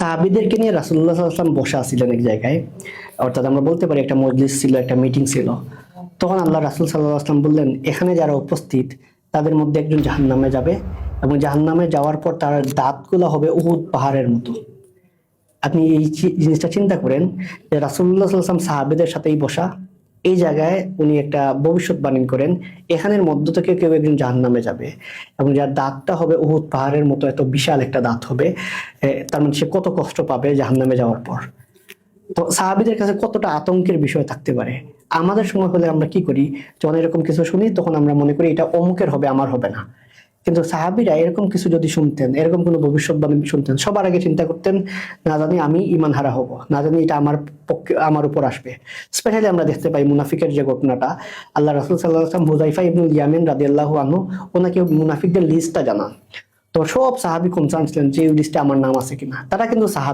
সাহাবীদেরকে নিয়ে রাসূলুল্লাহ সাল্লাল্লাহু আলাইহি ওয়াসাল্লাম বসা ছিলেন এক জায়গায়, অর্থাৎ আমরা বলতে পারি একটা মজলিস ছিল, একটা মিটিং ছিল। তখন আল্লাহ রাসূল সাল্লাল্লাহু আলাইহি ওয়াসাল্লাম বললেন, এখানে যারা উপস্থিত তাদের মধ্যে একজন জাহান্নামে যাবে, এবং জাহান্নামে যাওয়ার পর তার দাঁতগুলো হবে উহুদ পাহাড়ের মতো। আপনি এই জিনিসটা চিন্তা করেন যে রাসূলুল্লাহ সাল্লাল্লাহু আলাইহি ওয়াসাল্লাম সাহাবীদের সাথেই বসা, এই জায়গায় উনি একটা ভবিষ্যৎবাণী করেন এখানের মধ্য থেকে কেউ একজন জাহান্নামে যাবে, এবং যার দাঁতটা হবে উহুদ পাহাড়ের মতো, এত বিশাল একটা দাঁত হবে। তার মানে সে কত কষ্ট পাবে জাহান্নামে যাওয়ার পর। তো সাহাবীদের কাছে কতটা আতঙ্কের বিষয় থাকতে পারে। আমাদের সময় হলে আমরা কি করি, যখন এরকম কিছু শুনি তখন আমরা মনে করি এটা অমুকের হবে, আমার হবে না। কিন্তু সাহাবীরা এরকম কিছু যদি শুনতেন, এরকম কোনো ভবিষ্যৎবাণী শুনতেন, সবার আগে চিন্তা করতেন, না জানি আমি ঈমান হারা হব, না জানি এটা আমার পক্ষে আমার উপর আসবে। স্পেশালি আমরা দেখতে পাই মুনাফিকের যে ঘটনাটা, আল্লাহ রাসূল সাল্লাল্লাহু আলাইহি ওয়াসাল্লাম হুযায়ফা ইবনুল ইয়ামিন রাদিয়াল্লাহু আনহু ওনাকে মুনাফিকদের লিস্টটা জানান। তো সব সাহাবী কনসার্ন ছিলেন যে এই লিস্টে আমার নাম আছে কিনা। তারা কিন্তু সাহাবী